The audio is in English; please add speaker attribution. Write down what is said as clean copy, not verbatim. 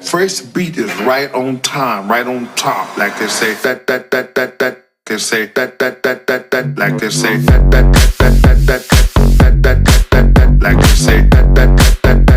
Speaker 1: first beat is right on time, right on top, like they say that. They say that, like they say that, like they say that.